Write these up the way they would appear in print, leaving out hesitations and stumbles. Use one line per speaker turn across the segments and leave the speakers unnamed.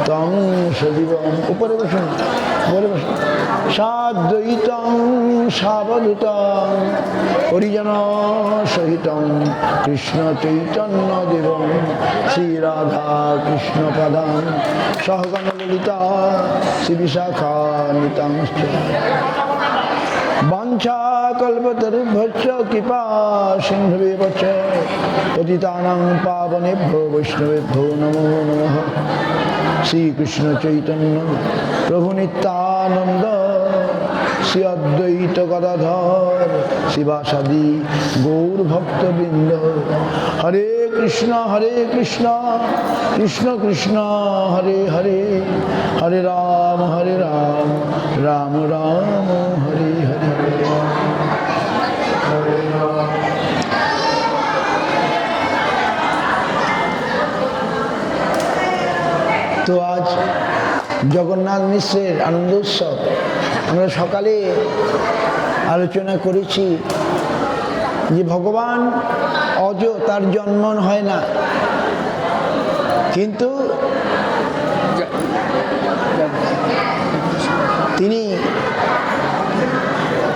তং সজীবম উপরে বসুন, উপরে বসুন। সাদ্বৈতং সাবধূতং হরিজন সহিতং কৃষ্ণ চৈতন্য দেবং শ্রী রাধা কৃষ্ণ পদাং সহগণ ললিতা শ্রী বিশাখান্বিতাংশ্চ বাঞ্ছা কল্পতরুভ্যশ্চ কৃপা সিন্ধুবেব চ পতিতানাং পাবনেভ্যো বৈষ্ণবেভ্যো নমো নমঃ। শ্রীকৃষ্ণ চৈতন্য প্রভু নিত্যানন্দ শ্রী অদ্বৈত গদাধর শিবাসাদি গৌর ভক্তবৃন্দ। হরে কৃষ্ণ কৃষ্ণ কৃষ্ণ হরে হরে, হরে রাম রাম রাম হরে হরে। তো আজ জগন্নাথ মিশ্রের আনন্দ উৎসব। আমরা সকালে আলোচনা করেছি যে ভগবান অজ, তার জন্ম হয় না, কিন্তু তিনি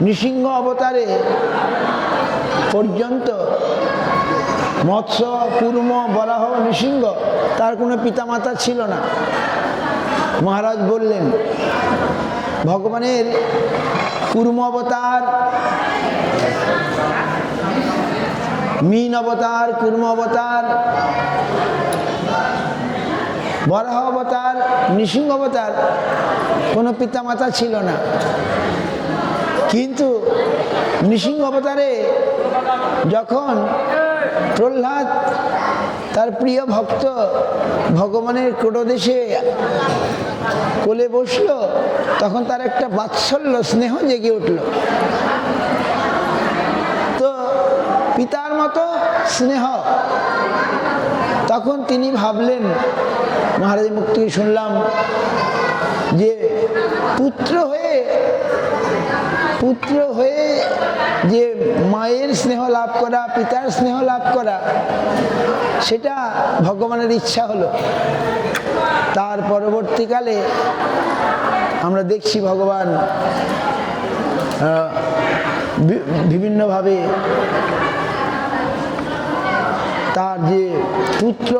নৃসিংহ অবতারে পর্যন্ত মৎস্য, কূর্ম, বরাহ, নৃসিংহ, তার কোনো পিতামাতা ছিল না। মহারাজ বললেন ভগবানের কূর্ম অবতার, মীন অবতার, কূর্ম অবতার, বরাহ অবতার, নৃসিংহ অবতার, কোনো পিতামাতা ছিল না। কিন্তু নৃসিংহ অবতারে যখন প্রহ্লাদ তার প্রিয় ভক্ত ভগবানের ক্রোড়দেশে কোলে বসল, তখন তার একটা বাৎসল্য স্নেহ জেগে উঠল। তো পিতার মতো স্নেহ, তখন তিনি ভাবলেন, মহারাজের মুখ থেকে শুনলাম যে পুত্র হয়ে যে মায়ের স্নেহ লাভ করা, পিতার স্নেহ লাভ করা, সেটা ভগবানের ইচ্ছা হলো। তার পরবর্তীকালে আমরা দেখছি ভগবান বিভিন্নভাবে তার যে পুত্র,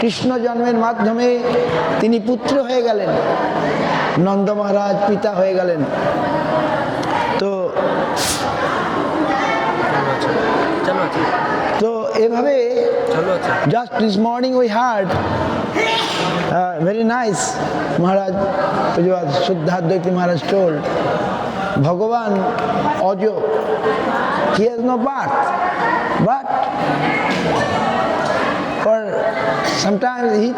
কৃষ্ণ জন্মের মাধ্যমে তিনি পুত্র হয়ে গেলেন, নন্দ মহারাজ পিতা হয়ে গেলেন। তো এভাবে just this morning we heard very nice Maharaj Shuddhadvaita Maharaj told Bhagavan Ajo, he has no birth, but for sometimes he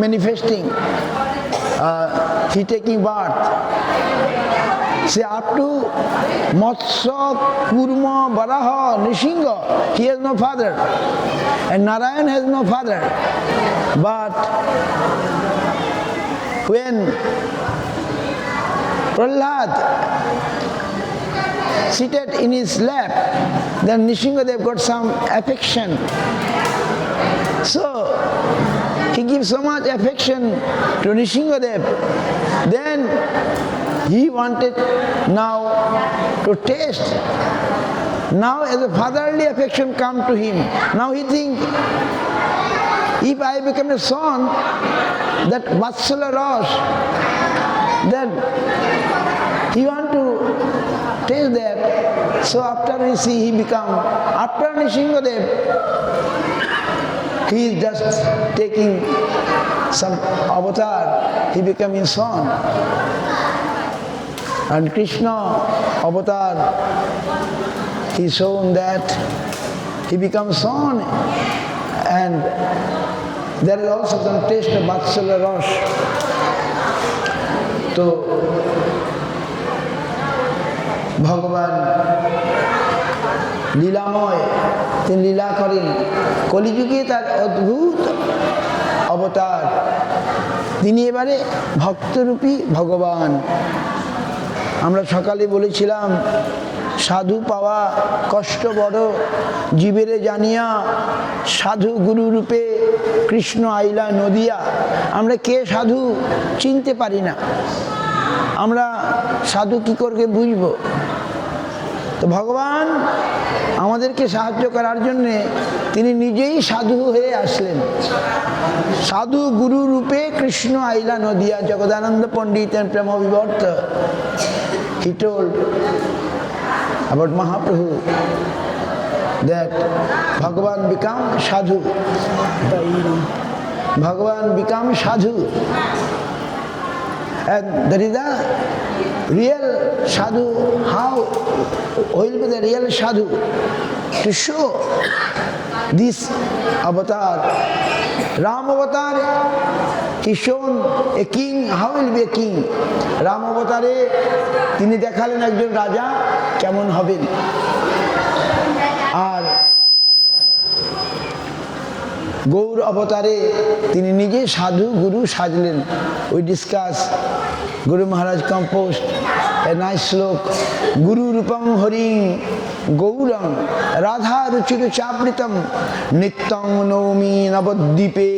manifesting, he taking birth. See, up to Matsya, Kurma, Varaha, Nrisingha, he has no father, and Narayan has no father. But when Prahlad seated in his lap, then Nrisinghadev got some affection. So he gives so much affection to Nrisinghadev. Then he wanted now to taste. Now as a fatherly affection come to him. Now he think, if I become a son, that Vatsala Ras, then he want to taste that. So after we see he become, after Nrisinghadev, he is just taking some avatar, he become his son. And Krishna avatar, he shown that he becomes son, and there is also some taste of Vatsala Ras. So Bhagavan লীলাময়, তিনি লীলা করেন। কলিযুগে তার অদ্ভুত অবতার, তিনি এবারে ভক্তরূপী ভগবান। আমরা সকালে বলেছিলাম সাধু পাওয়া কষ্ট বড়, জীবেরে জানিয়া সাধু গুরু রূপে কৃষ্ণ আইলা নদিয়া। আমরা কে সাধু চিনতে পারি না, আমরা সাধু কি করে বুঝবো? তো ভগবান আমাদেরকে সাহায্য করার জন্যে তিনি নিজেই সাধু হয়ে আসলেন। সাধু গুরু রূপে কৃষ্ণ আইলা নদিয়া। জগদানন্দ পণ্ডিত and Prema Vivarta, he told about Mahaprabhu that Bhagavan become sadhu. Bhagavan become sadhu, and that is the real sadhu. How will be the real sadhu? To show this avatar, Ram avatar, he shown a king. How will be a king? Ram avatare তিনি দেখালেন একজন রাজা কেমন হবেন, আর গৌর অবতারে তিনি নিজে সাধু গুরু সাজলেন। We discuss, Guru Maharaj composed a nice slok, Guru Rupam Haring Gauram Radha Ruchiru Chapritam Nityam Nomi Navaddipe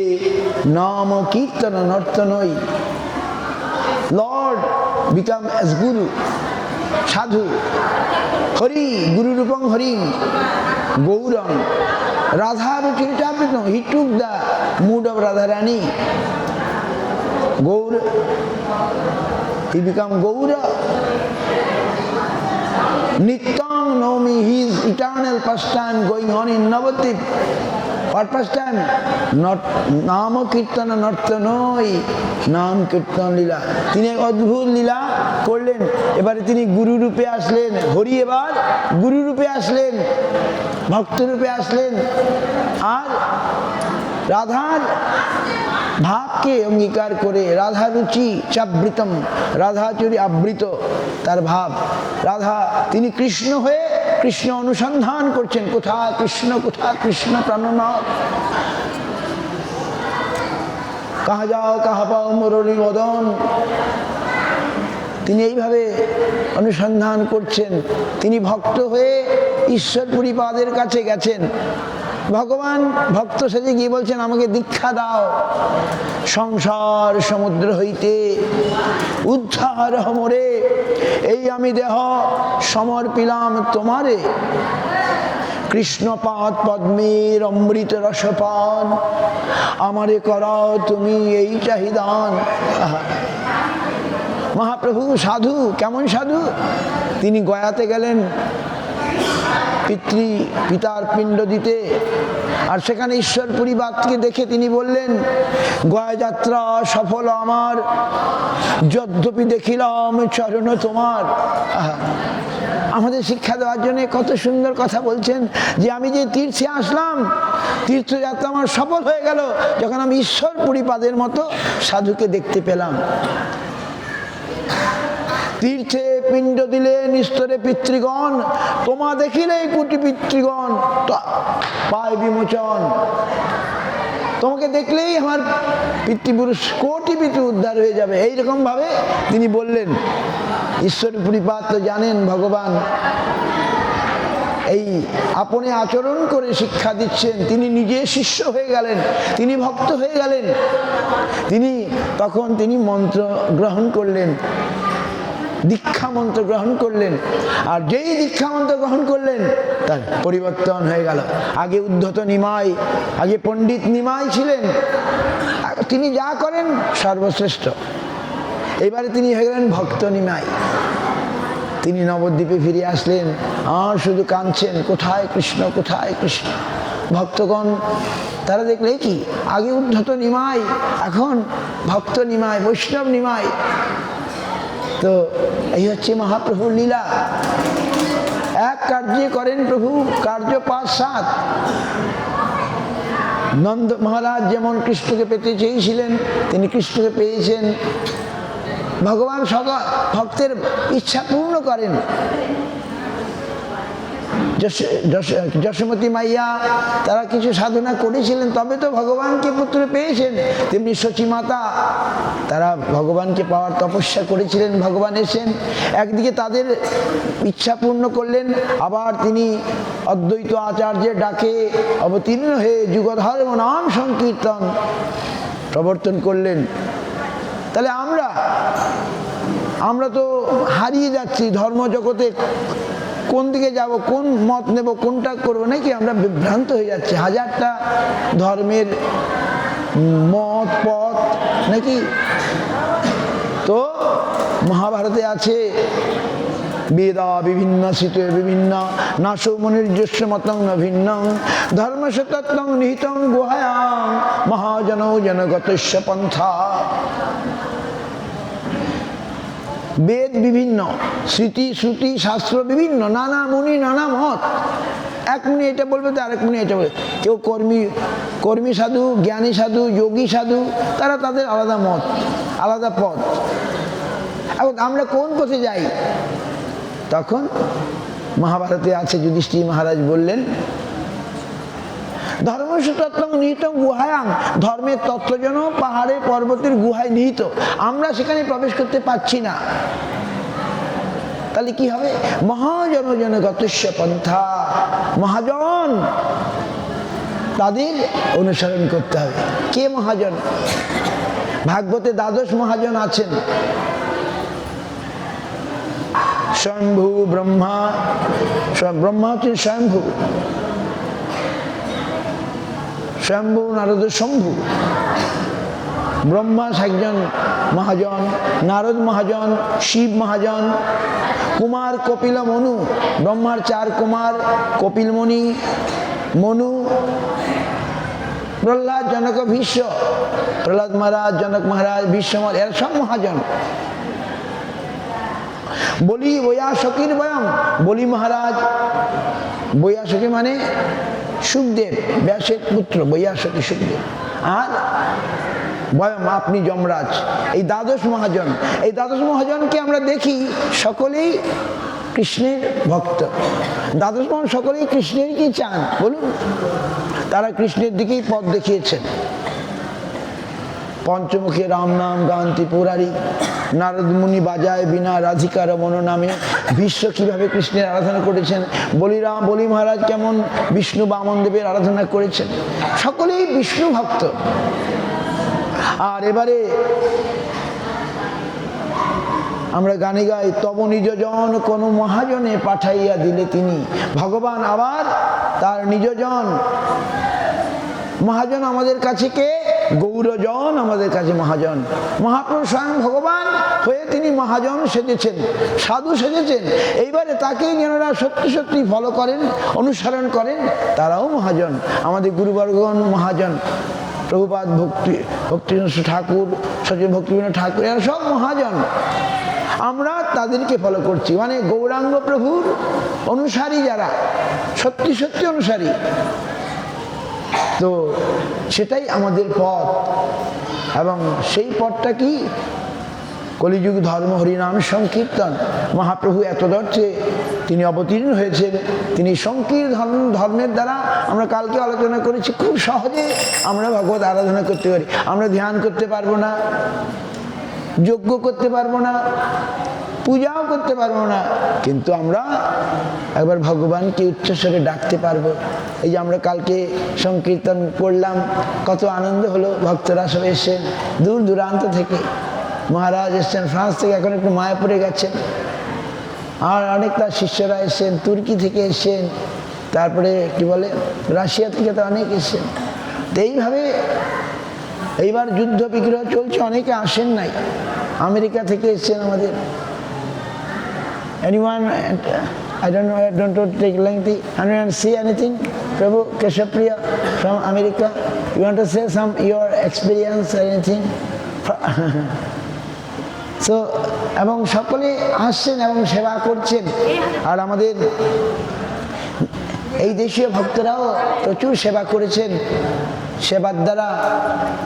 Nama Kirtana Nartanoi. Lord become as Guru, Sadhu, Hari, Guru Rupam Haring Gauram Radha Ruchiru Chapritam. He took the mood of Radharani. Gaur, he became Gaura. Nityam Nomi, his eternal pastime going on in Navadvip. What pastime? Not Nama Kirtana Nartanoi, Nam Kirtan Lila. তিনি এক অদ্ভুত লীলা করলেন। এবারে তিনি গুরু রূপে আসলেন, হরি এবার গুরু রূপে আসলেন, ভক্ত রূপে আসলেন, আর রাধার ভাবকে অঙ্গীকার করে রাধা রুচি চাবৃতম, রাধা চুরি আবৃত তার ভাব। রাধা তিনি কৃষ্ণ হয়ে কৃষ্ণ অনুসন্ধান করছেন, কোথায় কৃষ্ণ, কোথায় কৃষ্ণ প্রাণনাথ, কাহা যাও কাহা পাও মুরলী মদন। তিনি এইভাবে অনুসন্ধান করছেন। তিনি ভক্ত হয়ে ঈশ্বরপুরী পাদের কাছে গেছেন। ভগবান ভক্ত সেজে গিয়ে বলছেন, আমাকে দীক্ষা দাও, সংসার সমুদ্র হইতে উদ্ধার হমরে, এই আমি দেহ সমর্পিলাম তোমারে, কৃষ্ণপাদ পদ্মের অমৃত রসপান, আমারে করো তুমি এই চাহিদান। মহাপ্রভু সাধু, কেমন সাধু? তিনি গয়াতে গেলেন পিতার পিণ্ড দিতে, আর সেখানে ঈশ্বরপুরী বাদকে দেখে তিনি বললেন, গয়া যাত্রা সফল আমার, যদ্যপি দেখিলাম চরণ তোমার। আমাদের শিক্ষা দেওয়ার জন্য কত সুন্দর কথা বলছেন, যে আমি যে তীর্থে আসলাম, তীর্থযাত্রা আমার সফল হয়ে গেল যখন আমি ঈশ্বরপুরী পাদের মতো সাধুকে দেখতে পেলাম। তীর্থে পিণ্ড দিলে নিস্তরে পিতৃগণ, তোমা দেখিলে কুটি পিতৃগণ পায় বিমোচন। তোমাকে দেখলেই আমার পিতৃপুরুষ কোটি পিতৃ উদ্ধার হয়ে যাবে। এইরকম ভাবে তিনি বললেন। ঈশ্বরপুরী পাদ তো জানেন ভগবান এই আপনি আচরণ করে শিক্ষা দিচ্ছেন। তিনি নিজে শিষ্য হয়ে গেলেন, তিনি ভক্ত হয়ে গেলেন। তখন তিনি মন্ত্র গ্রহণ করলেন, দীক্ষা মন্ত্র গ্রহণ করলেন। আর যেই দীক্ষা মন্ত্র গ্রহণ করলেন তার পরিবর্তন হয়ে গেল। আগে উদ্ধত নিমাই, আগে পণ্ডিত নিমাই ছিলেন, তিনি যা করেন সর্বশ্রেষ্ঠ। এবারে তিনি হয়ে গেলেন ভক্ত নিমাই। তিনি নবদ্বীপে ফিরে আসলেন, আর শুধু কাঁদছেন, কোথায় কৃষ্ণ, কোথায় কৃষ্ণ। ভক্তগণ তারা দেখলে কি, আগে উদ্ধত নিমাই, এখন ভক্ত নিমাই, বৈষ্ণব নিমাই। তো এই হচ্ছে মহাপ্রভুর লীলা। এক কার্যে করেন প্রভু কার্য ৫-৭। নন্দ মহারাজ যেমন কৃষ্ণকে পেতে চেয়েছিলেন, তিনি কৃষ্ণকে পেয়েছেন। ভগবান সকল ভক্তের ইচ্ছা পূর্ণ করেন। যশোমতী মাইয়া তারা কিছু সাধনা করেছিলেন, তবে তো ভগবানকে পুত্র পেয়েছেন। তেমনি শচী মাতা, তারা ভগবানকে পাওয়ার তপস্যা করেছিলেন, ভগবান এসেন, একদিকে তাদের ইচ্ছা পূর্ণ করলেন, আবার তিনি অদ্বৈত আচার্যের ডাকে অবতীর্ণ হয়ে যুগধর্ম নাম সংকীর্তন প্রবর্তন করলেন। তাহলে আমরা তো হারিয়ে যাচ্ছি ধর্ম জগতে, কোন দিকে যাব, কোন মত নেব, কোনটা করবো, নাকি আমরা বিভ্রান্ত হয়ে যাচ্ছি। হাজারটা ধর্মের মত পথ নাকি। তো মহাভারতে আছে বেদা বিভিন্ন শীত বিভিন্ন নাশো মনির্যস্য মতং ন ভিন্নং ধর্মশতত্বং নিহিতং গুহায়াং মহাজন জনগতস্য পন্থা। বেদ বিভিন্ন, স্মৃতি শ্রুতি শাস্ত্র বিভিন্ন, নানা মুনি নানা মত। এক মুনি এটা বলবে তো আরেক মুনি এটা বলবে। কেউ কর্মী সাধু, জ্ঞানী সাধু, যোগী সাধু, তারা তাদের আলাদা মত, আলাদা পথ। এখন আমরা কোন পথে যাই? তখন মহাভারতে আছে, যুধিষ্ঠির মহারাজ বললেন ধর্মতত্ত্বং নিহিতং গুহায়াং, ধর্মের তত্ত্ব যেন পাহাড়ে পর্বতের গুহায় নিহিত, আমরা সেখানে প্রবেশ করতে পারছি না। তাহলে কি হবে? মহাজন জনগতস্য পন্থা, মহাজন তাদের অনুসরণ করতে হবে। কে মহাজন? ভাগবতে দ্বাদশ মহাজন আছেন। স্বয়ম্ভু ব্রহ্মা, ব্রহ্মা হচ্ছেন স্বয়ম্ভু, স্বয়ম্ভু নারদ শম্ভু। ব্রহ্মা একজন মহাজন, নারদ মহাজন, শিব মহাজন, কুমার কপিল মনু, ব্রহ্মার 4 কুমার কপিল মুনি, মনু, প্রহ্লাদ, জনক, ভীষ্ম, প্রহ্লাদ মহারাজ, জনক মহারাজ, ভীষ্ম মহারাজ, এরা সব মহাজন। বলি বৈয়াসকির বয়ম, বলি মহারাজ, বৈয়াসকি মানে সুখদেব, ব্যাসের পুত্র বৈয়াসকি সুখদেব, আর বয়ম আপনি যমরাজ, এই দ্বাদশ মহাজন। এই দ্বাদশ মহাজনকে আমরা দেখি সকলেই কৃষ্ণের ভক্ত। দ্বাদশ মহাজন সকলেই কৃষ্ণের কি চান বলুন? তারা কৃষ্ণের দিকেই পথ দেখিয়েছেন। পঞ্চমুখী রাম নাম গান্তি পুরারি, নারদ মুনি বাজায় বিনা রাধিকার মন নামে। ভীষ্ম কিভাবে কৃষ্ণের আরাধনা করেছেন, বলি মহারাজ কেমন বিষ্ণু বামন দেবের আরাধনা করেছেন, সকলেই বিষ্ণু ভক্ত। আর এবারে আমরা গানে গাই, তব নিজ জন কোন মহাজনে পাঠাইয়া দিলে তিনি। ভগবান আবার তার নিজজন মহাজন আমাদের কাছে কে? গৌরজন আমাদের কাছে মহাজন। মহাপ্রভু স্বয়ং ভগবান হয়ে তিনি মহাজন সেজেছেন, সাধু সেজেছেন। এইবারে তাকেই যারা সত্যি সত্যি ফলো করেন, অনুসরণ করেন, তারাও মহাজন। আমাদের গুরুবর্গণ মহাজন, প্রভুপাদ ভক্তিবিনোদ ঠাকুর, সচিব ভক্তিবিনোদ ঠাকুর, এরা সব মহাজন। আমরা তাদেরকে ফলো করছি, মানে গৌরাঙ্গ প্রভুর অনুসারী যারা, সত্যি সত্যি অনুসারী। তো সেটাই আমাদের পথ, এবং সেই পথটা কি? কলিযুগ ধর্ম হরিনাম সংকীর্তন। মহাপ্রভু এতদর্থে তিনি অবতীর্ণ হয়েছেন। তিনি সংকীর্তন ধর্মের দ্বারা, আমরা কালকে আলোচনা করেছি, খুব সহজে আমরা ভগবত আরাধনা করতে পারি। আমরা ধ্যান করতে পারবো না, যজ্ঞ করতে পারবো না, পূজাও করতে পারবো না, কিন্তু আমরা একবার ভগবানকে উচ্চস্বরে ডাকতে পারবো। এই যে আমরা কালকে সংকীর্তন করলাম, কত আনন্দ হলো। ভক্তরা সব এসছেন দূর দূরান্ত থেকে, মহারাজ এসছেন ফ্রান্স থেকে, এখন একটু মায়াপুরে গেছেন, আর অনেক তার শিষ্যরা এসছেন, তুর্কি থেকে এসছেন, তারপরে কি বলে রাশিয়া থেকে তো অনেক এসছেন। তো এইভাবে এইবার যুদ্ধ বিগ্রহ চলছে, অনেকে আসেন নাই, আমেরিকা থেকে এসছেন আমাদের। Anyone? I don't know. I don't want to take lengthy. Anyone see anything? Prabhu Keshapriya from America. You want to say some your experience or anything? So, এবং সকলে আসছেন এবং সেবা করছেন। আর আমাদের এই দেশীয় ভক্তরাও প্রচুর সেবা করেছেন।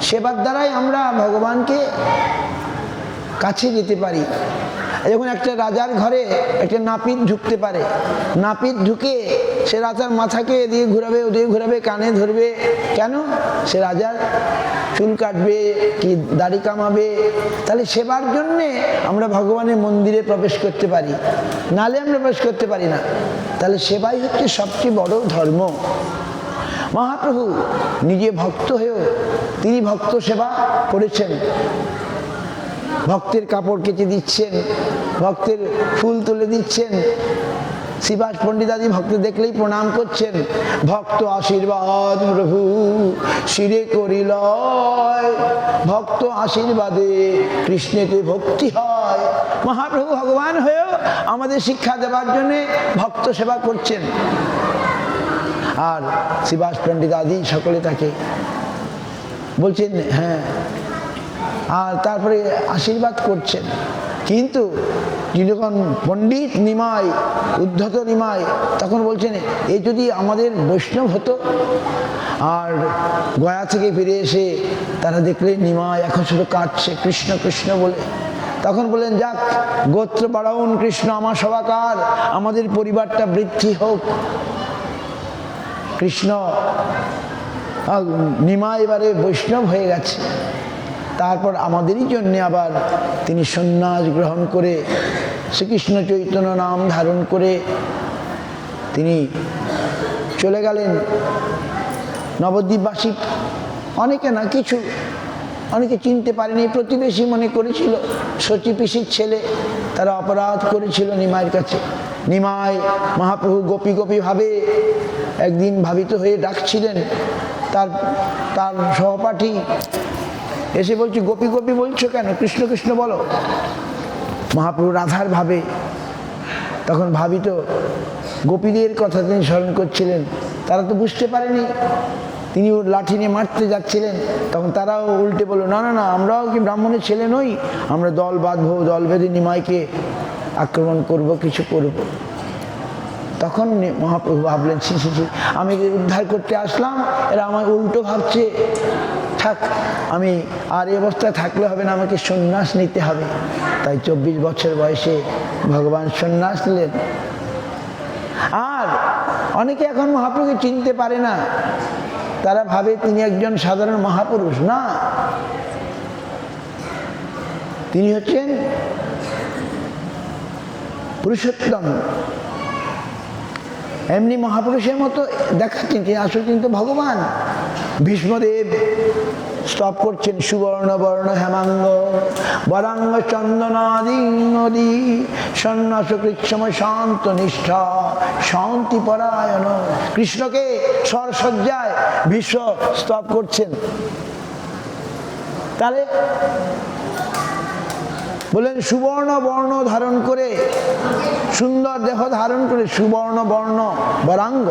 সেবার দ্বারাই আমরা ভগবানকে কাছে যেতে পারি। যখন একটা রাজার ঘরে একটা নাপিত ঢুকতে পারে, নাপিত ঢুকে সে রাজার মাথাকে এদিকে ঘুরাবে ওদিকে ঘুরাবে, কানে ধরবে, কেন? সে রাজার চুল কাটবে কি দাড়ি কামাবে। তাহলে সেবার জন্যে আমরা ভগবানের মন্দিরে প্রবেশ করতে পারি, নালে আমরা প্রবেশ করতে পারি না। তাহলে সেবাই হচ্ছে সবচেয়ে বড় ধর্ম। মহাপ্রভু নিজে ভক্ত হয়েও তিনি ভক্ত সেবা করেছেন। ভক্তের কাপড় কেচে দিচ্ছেন, ভক্তের ফুল তুলে দিচ্ছেন। শ্রীবাস পণ্ডিতাদি ভক্ত দেখলেই প্রণাম করছেন। ভক্ত আশীর্বাদ প্রভু শিরে করিল, ভক্ত আশীর্বাদে কৃষ্ণেতে ভক্তি হয়। মহাপ্রভু ভগবান হয়েও আমাদের শিক্ষা দেওয়ার জন্যে ভক্ত সেবা করছেন। আর শ্রীবাস পণ্ডিতাদি সকলে তাকে বলছেন হ্যাঁ, আর তারপরে আশীর্বাদ করছেন। কিন্তু যখন পণ্ডিত নিমাই, উদ্ধত নিমাই তখন বলছেন এ যদি আমাদের বৈষ্ণব হতো। আর গয়া থেকে ফিরে এসে তারা দেখলে নিমাই এখন শুধু কাঁদছে কৃষ্ণ কৃষ্ণ বলে। তখন বললেন যাক, গোত্র বাড়াউন কৃষ্ণ আমার সবাকার, আমাদের পরিবারটা বৃদ্ধি হোক। কৃষ্ণ নিমাই এবারে বৈষ্ণব হয়ে গেছে। তারপর আমাদেরই জন্য আবার তিনি সন্ন্যাস গ্রহণ করে শ্রীকৃষ্ণ চৈতন্য নাম ধারণ করে তিনি চলে গেলেন। নবদ্বীপবাসী অনেকে না কিছু, অনেকে চিনতে পারেনি, প্রতিবেশী মনে করেছিল সচি পিসির ছেলে। তারা অপরাধ করেছিল নিমাইয়ের কাছে। নিমাই মহাপ্রভু গোপী গোপী ভাবে একদিন ভাবিত হয়ে ডাকছিলেন। তার সহপাঠী এসে বলছে গোপী গোপী বলছো কেন, কৃষ্ণ কৃষ্ণ বলো। মহাপ্রভু রাধার ভাবে তখন ভাবিত গোপীদের কথা তিনি স্মরণ করছিলেন। তারা তো বুঝতে পারেনি তিনি ওর লাঠি নিয়ে মারতে যাচ্ছিলেন। তখন তারাও উল্টে বলল না না না, আমরাও কি ব্রাহ্মণের ছেলে নই, আমরা দল বাঁধবো, দল বেঁধে নিমাইকে আক্রমণ করব, কিছু করব। তখন মহাপ্রভু ভাবলেন ছি ছি ছি, আমি উদ্ধার করতে আসলাম, এরা আমার উল্টো ভাবছে, থাক আমি আর এই অবস্থায় থাকলে হবে না, আমাকে সন্ন্যাস নিতে হবে। তাই 24 বছর বয়সে ভগবান সন্ন্যাস নিলেন। আর অনেকে এখন মহাপ্রভুকে চিনতে পারে না, তারা ভাবে তিনি একজন সাধারণ মহাপুরুষ। না, তিনি হচ্ছেন পুরুষোত্তম। এমনি মহাপুরুষের মতো দেখাচ্ছেন, তিনি আসলে কিন্তু ভগবান। ভীষ্মদেব স্তব করছেন সুবর্ণ বর্ণ হেমাঙ্গ বরাঙ্গ চন্দনাদি নদী সন্ন্যাস কৃচ্ছম শান্ত নিষ্ঠা শান্তি পরায়ণ। কৃষ্ণকে সরসজ্জায় ভীষ্ম স্তব করছেন। তাহলে বলেন সুবর্ণ বর্ণ ধারণ করে, সুন্দর দেহ ধারণ করে, সুবর্ণ বর্ণ বরাঙ্গ,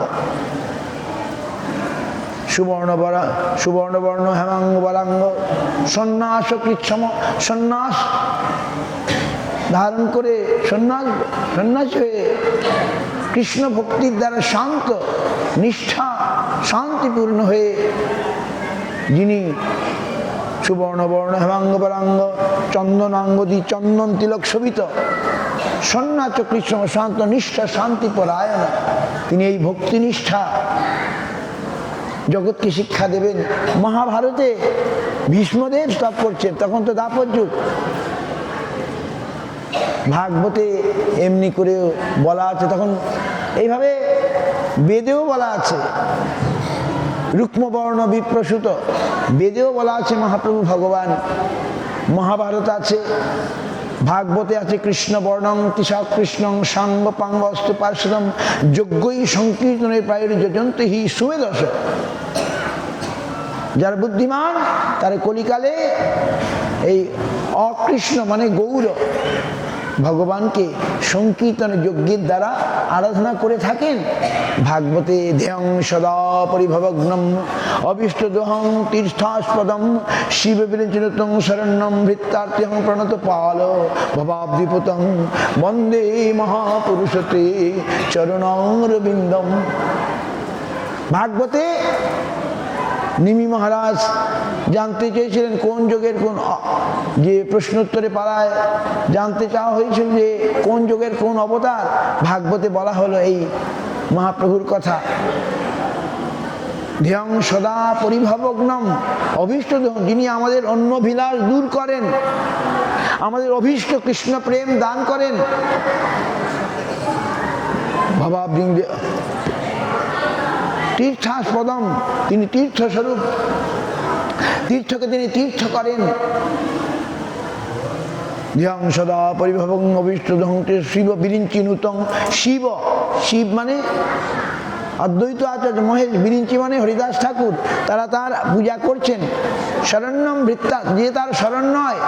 সুবর্ণ বর্ণ হেমাঙ্গ বরাঙ্গ সন্ন্যাস কৃচ্ছম, সন্ন্যাস ধারণ করে সন্ন্যাস হয়ে কৃষ্ণ ভক্তির দ্বারা শান্ত নিষ্ঠা শান্তিপূর্ণ হয়ে যিনি সুবর্ণ বর্ণ হেমাঙ্গ বরাঙ্গ চন্দনাঙ্গদি চন্দন তিলক শোভিত সন্ন্যাস কৃষ্ণ শান্ত নিষ্ঠা শান্তি পরায়ণ, তিনি এই ভক্তি নিষ্ঠা জগৎকে শিক্ষা দেবেন। মহাভারতে ভীষ্মদেব স্তব করছেন, তখন তো দাপর যুগ। ভাগবতে এমনি করে বলা আছে, তখন এইভাবে বেদেও বলা আছে। রুক্মবর্ণ বিপ্রসূত বেদেও বলা আছে মহাপ্রভু ভগবান। মহাভারত আছে, ভাগবতে আছে কৃষ্ণ বর্ণং তিসা কৃষ্ণং সাঙ্গ পাঙ্গ অস্ত পার্শ্বদম যজ্ঞই সংকীর্তনের প্রায় যজন্ত হি সুমেদশ। যারা বুদ্ধিমান তারা কলিকালে এই অকৃষ্ণ মানে গৌর ভগবানকে সংকীর্তনের যজ্ঞের দ্বারা আরাধনা করে থাকেন। ভাগবতে ধ্যেয়ং সদা পরিভবগ্নম অবিষ্টদোহং তীর্থাস্পদম শিব বিরঞ্চিতং শরণ্যম ভৃত্তার্থ্যং প্রণত পাল ভবাব্ধিপুতং বন্দে মহাপুরুষতে চরণরবিন্দম। ভাগবতে নিমি মহারাজ জানতে চেয়েছিলেন কোন যোগের কোন, যে প্রশ্নোত্তরে পাড়ায় জানতে চাওয়া হয়েছিল যে কোন যোগের কোন অবতার। ভাগবতে বলা হলো এই মহাপ্রভুর কথা। ধিয়ং সদা পরিভবগ্নম অভীষ্ট, যিনি আমাদের অন্যভিলাষ দূর করেন, আমাদের অভীষ্ট কৃষ্ণ প্রেম দান করেন। ভবাবৃন্দ তীর্থাস্পদম, তিনি তীর্থস্বরূপ, তীর্থকে তিনি তীর্থ করেন। ধিয়ং সদা পরিভবগ্নম অভীষ্ট শিব বিরিঞ্চি নূতং। শিব, শিব মানে অদ্বৈত আচার্য মহেশ, বিরিঞ্চি মানে হরিদাস ঠাকুর, তারা তার পূজা করছেন। শরণ্যম ভৃত্তা, যে তার শরণ্য হয়,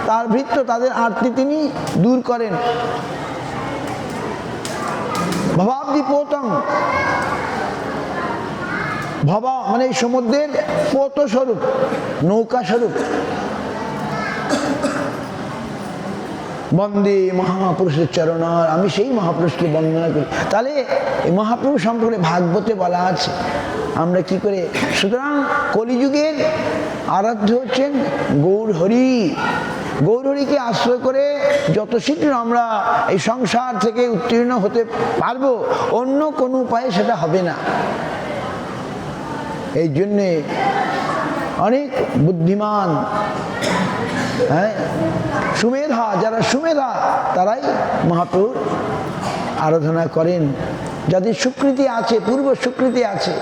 তার ভৃত্য, তাদের আরতি তিনি দূর করেন। ভবাব্দি পোতং, ভবা মানে সমুদ্রের পোত স্বরূপ, নৌকা স্বরূপ। বন্দে মহাপুরুষের চরণ, আমি সেই মহাপুরুষকে বন্দনা করি। তাহলে এই মহাপুরুষ সম্পর্কে ভাগবতে বলা আছে, আমরা কি করে। সুতরাং কলিযুগের আরাধ্য হচ্ছেন গৌরহরি। গৌরহরিকে আশ্রয় করে যত শীঘ্র আমরা এই সংসার থেকে উত্তীর্ণ হতে পারবো, অন্য কোনো উপায়ে সেটা হবে না। এই জন্যে অনেক বুদ্ধিমান, হ্যাঁ, সুমেধা, যারা সুমেধা তারাই মহাপ্রভুর আরাধনা করেন, যাদের স্বীকৃতি আছে, পূর্ব স্বীকৃতি আছে।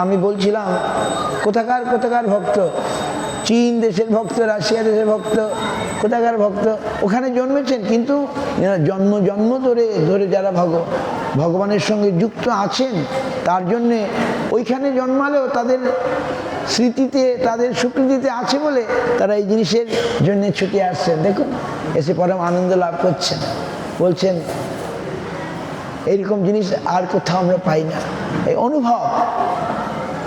আমি বলছিলাম কোথাকার কোথাকার ভক্ত, চীন দেশের ভক্ত, রাশিয়া দেশের ভক্ত, কোথাকার ভক্ত ওখানে জন্মেছেন, কিন্তু জন্ম জন্ম ধরে ধরে যারা ভগবানের সঙ্গে যুক্ত আছেন, তার জন্যে ওইখানে জন্মালেও তাদের স্মৃতিতে, তাদের স্বীকৃতিতে আছে বলে তারা এই জিনিসের জন্য ছুটে আসছেন। দেখুন, এসে পরম আনন্দ লাভ করছেন, বলছেন এইরকম জিনিস আর কোথাও আমরা পাই না, এই অনুভব।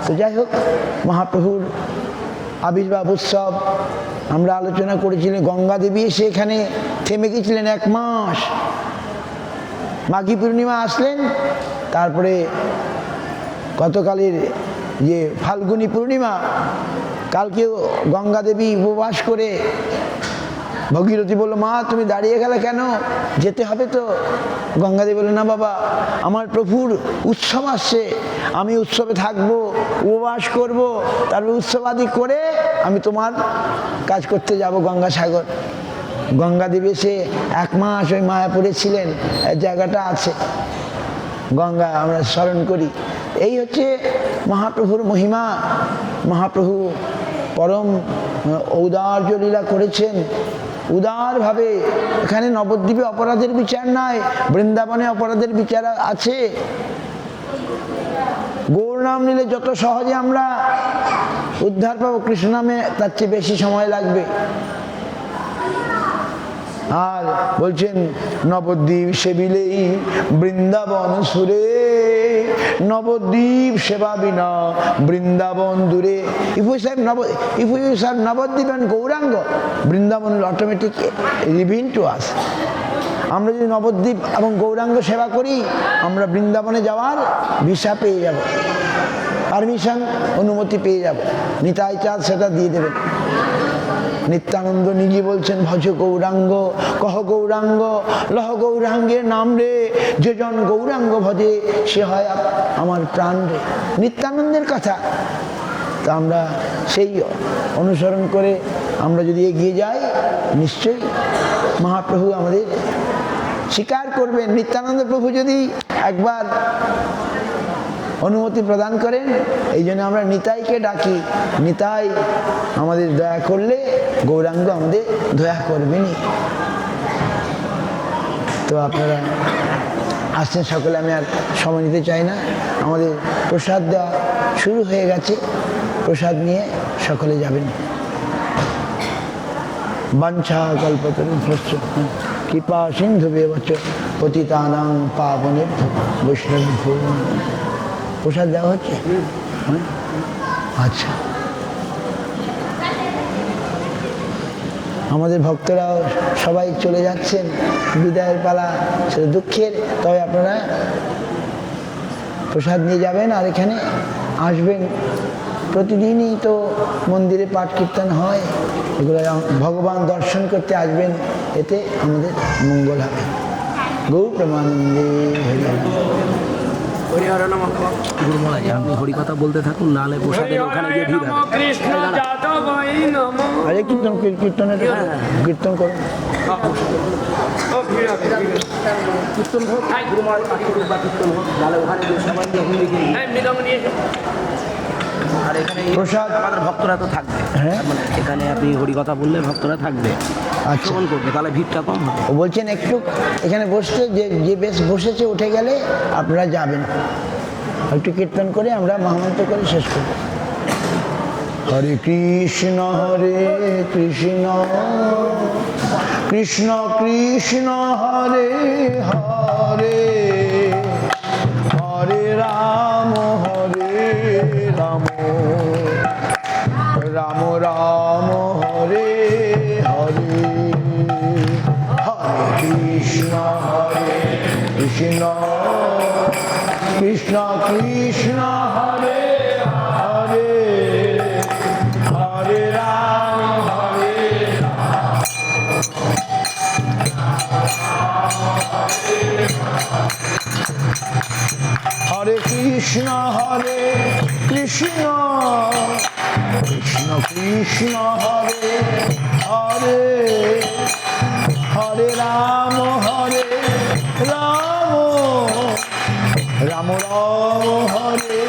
তো যাই হোক, মহাপ্রভুর আবির্ভাব উৎসব আমরা আলোচনা করেছিলাম। গঙ্গা দেবী এসে এখানে থেমে গেছিলেন 1 মাস। মাঘী পূর্ণিমা আসলেন, তারপরে গতকালের যে ফাল্গুনী পূর্ণিমা, কালকে গঙ্গা দেবী উপবাস করে, ভগীরথী বলল, মা তুমি দাঁড়িয়ে গেলে কেন, যেতে হবে তো। গঙ্গা দেবী বলল, না বাবা, আমার প্রভুর উৎসব আসছে, আমি উৎসবে থাকবো, উপবাস করব, তারপর উৎসবাদি করে আমি তোমার কাজ করতে যাব গঙ্গাসাগর। গঙ্গা দেবী সে 1 মাস ওই মায়াপুরে ছিলেন, জায়গাটা আছে, গঙ্গা আমরা স্মরণ করি। এই হচ্ছে মহাপ্রভুর মহিমা। মহাপ্রভু পরম ঔদার্য লীলা করেছেন, উদারভাবে। এখানে নবদ্বীপে অপরাধের বিচার নাই, বৃন্দাবনে অপরাধের বিচার আছে। গৌর নাম নিলে যত সহজে আমরা উদ্ধার পাবো, কৃষ্ণ নামে তার চেয়ে বেশি সময় লাগবে। আর বলছেন, নবদ্বীপ সেবিলেই বৃন্দাবন সুরে, নবদ্বীপ সেবা বিনা বৃন্দাবন দূরে। If we serve Navadvip and Gauranga, Vrindavan will automatically reveal to us. আমরা যদি নবদ্বীপ এবং গৌরাঙ্গ সেবা করি, আমরা বৃন্দাবনে যাওয়ার ভিসা পেয়ে যাব, পারমিশন, অনুমতি পেয়ে যাব। নিতাই চাঁদ সেটা দিয়ে দেবেন। নিত্যানন্দ নিজে বলছেন, ভজ গৌরাঙ্গ, কহ গৌরাঙ্গ, লহ গৌরাঙ্গের নাম রে, যে জন গৌরাঙ্গ ভজে সে হয় আমার প্রাণ রে। নিত্যানন্দের কথা। তা আমরা সেই অনুসরণ করে আমরা যদি এগিয়ে যাই, নিশ্চয়ই মহাপ্রভু আমাদের স্বীকার করবেন। নিত্যানন্দ প্রভু যদি একবার অনুমতি প্রদান করেন, এই জন্য আমরা নিতাইকে ডাকি। নিতাই আমাদের দয়া করলে গৌরাঙ্গ আমাদের দয়া করবেনই। তো আপনারা আসছেন সকলে, আমি আর সময় নিতে চাই না। আমাদের প্রসাদ দেওয়া শুরু হয়ে গেছে, প্রসাদ নিয়ে সকলে যাবেন। বাঞ্ছা কল্পতরুভ্যশ্চ কৃপা সিন্ধুভ্যেব চ পতিতানাং পাবনেভ্যো বৈষ্ণবেভ্যো। প্রসাদ দেওয়া হচ্ছে? আচ্ছা, আমাদের ভক্তরাও সবাই চলে যাচ্ছেন, বিদায়ের পালা, সেটা দুঃখের। তবে আপনারা প্রসাদ নিয়ে যাবেন আর এখানে আসবেন। প্রতিদিনই তো মন্দিরে পাঠ কীর্তন হয়, এগুলো ভগবান দর্শন করতে আসবেন, এতে আমাদের মঙ্গল হবে। গৌ প্রমানন্দে হরি হরি।
গুরু মহারাজ আপনি হরিকথা বলতে থাকুন, নাহলে প্রসাদের ওখানে গিয়ে ভিড় হবে।
আরে কীর্তন কীর্তনের কীর্তন করুন।
কীর্তন হোক, গুরু মহারাজ পাঠ করুক বা কীর্তন হোক, নাহলে ওখানে গিয়ে সবাই গিয়ে আর এখানে
প্রসাদ
আমাদের ভক্তরা তো থাকবে।
হ্যাঁ,
মানে এখানে আপনি হরিকথা বললে ভক্তরা থাকবে,
আচ্ছা
শ্রবণ করবে, তাহলে ভিড়টা কম হবে।
ও বলছেন একটু এখানে বসতে, যে যে বেশ বসেছে উঠে গেলে আপনারা যাবেন, একটু কীর্তন করে আমরা মহামন্ত্র করে শেষ করব। হরে কৃষ্ণ কৃষ্ণ কৃষ্ণ হরে হরে, হরে রাম রাম রাম রাম হরে হরে, হরে কৃষ্ণ কৃষ্ণ কৃষ্ণ হরে হরে, হরে রাম হরে কৃষ্ণ কৃষ্ণ কৃষ্ণ হরে হরে, হরে রাম রাম রাম হরে